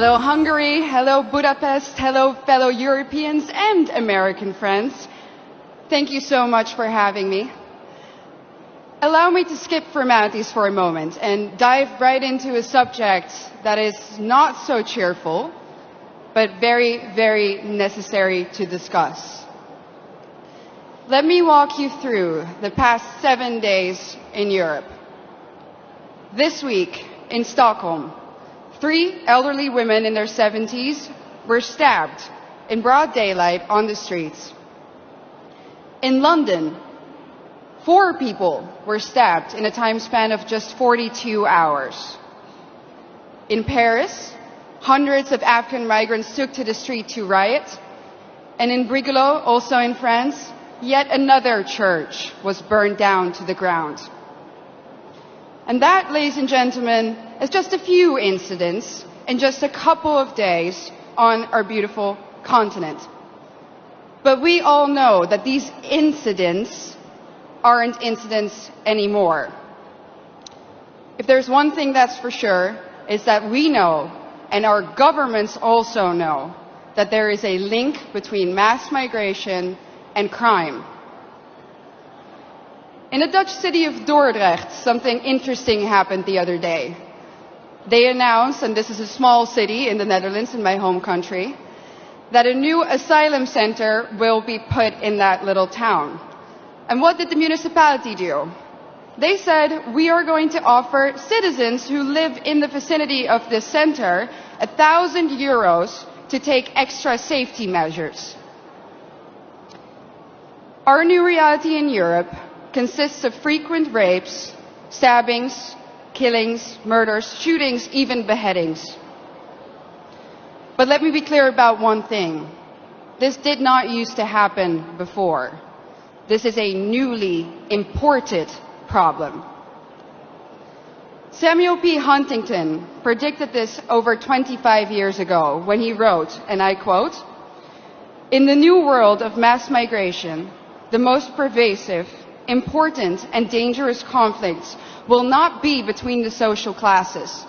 Hello Hungary, hello Budapest, hello fellow Europeans and American friends. Thank you so much for having me. Allow me to skip formalities for a moment and dive right into a subject that is not so cheerful, but very, very necessary to discuss. Let me walk you through the past 7 days in Europe. This week in Stockholm, 3 elderly women in their 70s were stabbed in broad daylight on the streets. In London, 4 people were stabbed in a time span of just 42 hours. In Paris, hundreds of Afghan migrants took to the street to riot. And in Brigalow, also in France, yet another church was burned down to the ground. And that, ladies and gentlemen, is just a few incidents in just a couple of days on our beautiful continent. But we all know that these incidents aren't incidents anymore. If there's one thing that's for sure, is that we know, and our governments also know, that there is a link between mass migration and crime. In the Dutch city of Dordrecht, something interesting happened the other day. They announced, and this is a small city in the Netherlands, in my home country, that a new asylum center will be put in that little town. And what did the municipality do? They said, we are going to offer citizens who live in the vicinity of this center €1,000 to take extra safety measures. Our new reality in Europe consists of frequent rapes, stabbings, killings, murders, shootings, even beheadings. But let me be clear about one thing. This did not used to happen before. This is a newly imported problem. Samuel P. Huntington predicted this over 25 years ago when he wrote, and I quote, "In the new world of mass migration, the most pervasive, important and dangerous conflicts will not be between the social classes.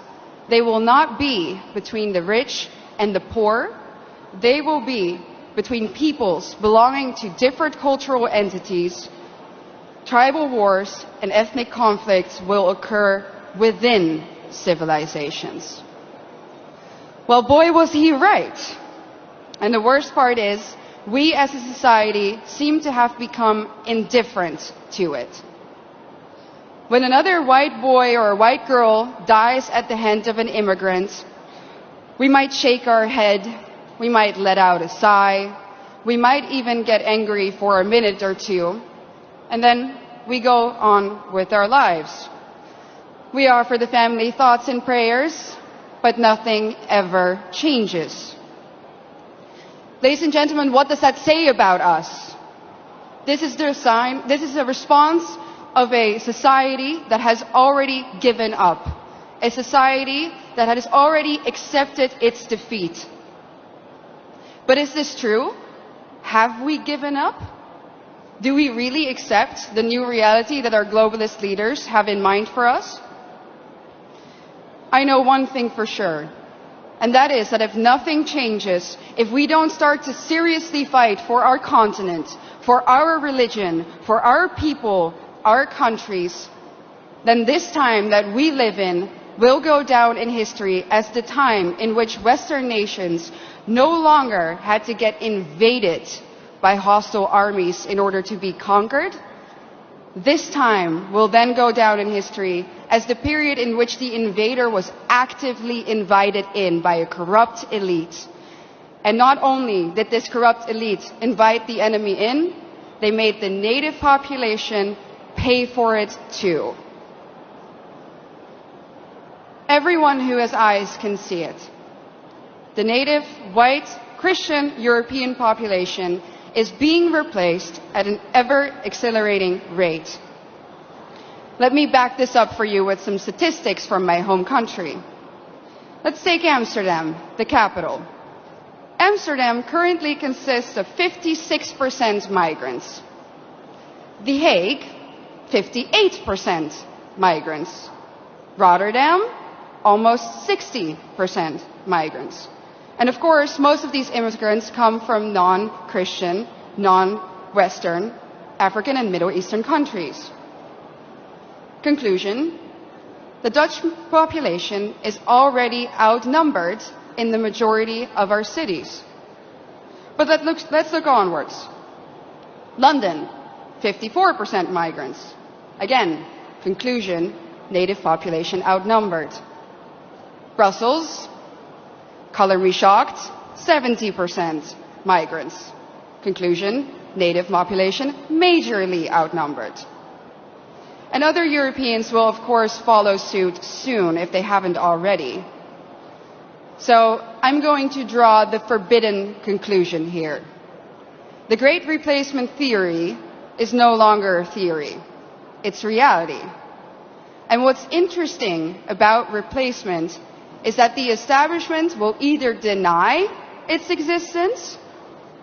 They will not be between the rich and the poor. They will be between peoples belonging to different cultural entities. Tribal wars and ethnic conflicts will occur within civilizations." Well, boy, was he right. And the worst part is, we as a society seem to have become indifferent to it. When another white boy or white girl dies at the hand of an immigrant, we might shake our head, we might let out a sigh, we might even get angry for a minute or two, and then we go on with our lives. We offer the family thoughts and prayers, but nothing ever changes. Ladies and gentlemen, what does that say about us? This is a response of a society that has already given up. A society that has already accepted its defeat. But is this true? Have we given up? Do we really accept the new reality that our globalist leaders have in mind for us? I know one thing for sure. And that is that if nothing changes, if we don't start to seriously fight for our continent, for our religion, for our people, our countries, then this time that we live in will go down in history as the time in which Western nations no longer had to get invaded by hostile armies in order to be conquered. This time will then go down in history as the period in which the invader was actively invited in by a corrupt elite. And not only did this corrupt elite invite the enemy in, they made the native population pay for it too. Everyone who has eyes can see it. The native, white, Christian European population is being replaced at an ever-accelerating rate. Let me back this up for you with some statistics from my home country. Let's take Amsterdam, the capital. Amsterdam currently consists of 56% migrants. The Hague, 58% migrants. Rotterdam, almost 60% migrants. And of course, most of these immigrants come from non-Christian, non-Western, African and Middle Eastern countries. Conclusion: the Dutch population is already outnumbered in the majority of our cities. But let's look onwards. London, 54% migrants. Again, conclusion: native population outnumbered. Brussels, color me shocked, 70% migrants. Conclusion: native population majorly outnumbered. And other Europeans will of course follow suit soon if they haven't already. So I'm going to draw the forbidden conclusion here. The Great Replacement theory is no longer a theory. It's reality. And what's interesting about replacement is that the establishment will either deny its existence,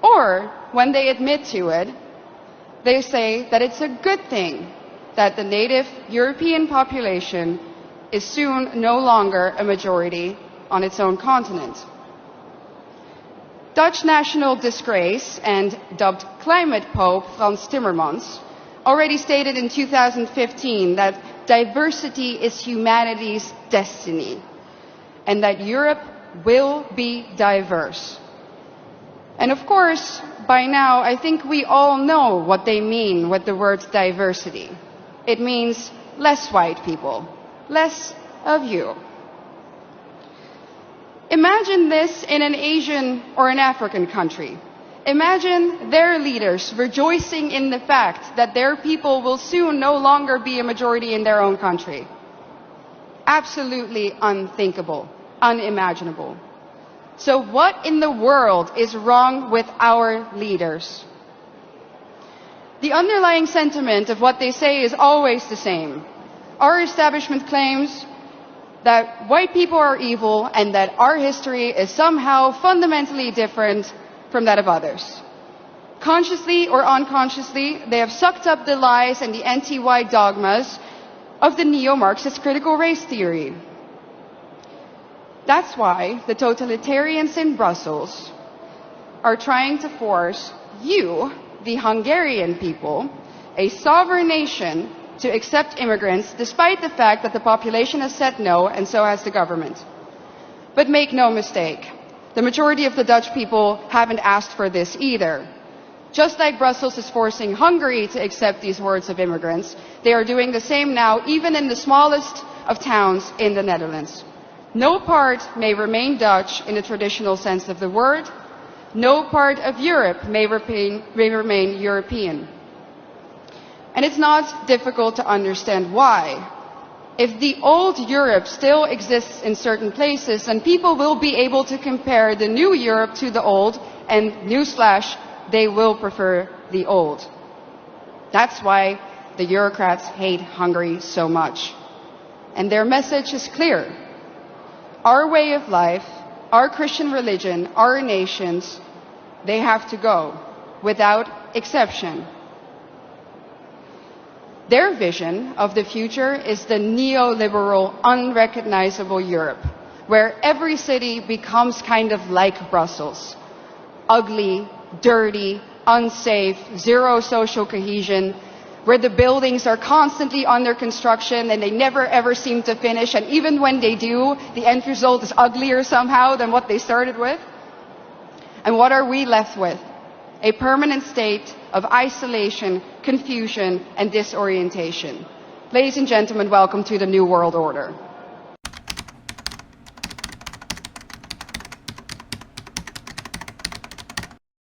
or when they admit to it, they say that it's a good thing that the native European population is soon no longer a majority on its own continent. Dutch national disgrace and dubbed climate pope Frans Timmermans already stated in 2015 that diversity is humanity's destiny and that Europe will be diverse. And of course, by now, I think we all know what they mean with the word diversity. It means less white people, less of you. Imagine this in an Asian or an African country. Imagine their leaders rejoicing in the fact that their people will soon no longer be a majority in their own country. Absolutely unthinkable, unimaginable. So what in the world is wrong with our leaders? The underlying sentiment of what they say is always the same. Our establishment claims that white people are evil and that our history is somehow fundamentally different from that of others. Consciously or unconsciously, they have sucked up the lies and the anti-white dogmas of the neo-Marxist critical race theory. That's why the totalitarians in Brussels are trying to force you, the Hungarian people, a sovereign nation, to accept immigrants despite the fact that the population has said no, and so has the government. But make no mistake, the majority of the Dutch people haven't asked for this either. Just like Brussels is forcing Hungary to accept these hordes of immigrants, they are doing the same now, even in the smallest of towns in the Netherlands. No part may remain Dutch in the traditional sense of the word. No part of Europe may remain European. And it's not difficult to understand why. If the old Europe still exists in certain places, then people will be able to compare the new Europe to the old, and newsflash, they will prefer the old. That's why the Eurocrats hate Hungary so much. And their message is clear. Our way of life, our Christian religion, our nations, they have to go, without exception. Their vision of the future is the neoliberal, unrecognizable Europe, where every city becomes kind of like Brussels. Ugly, dirty, unsafe, zero social cohesion, where the buildings are constantly under construction and they never ever seem to finish, and even when they do, the end result is uglier somehow than what they started with. And what are we left with? A permanent state of isolation, confusion, and disorientation. Ladies and gentlemen, welcome to the New World Order.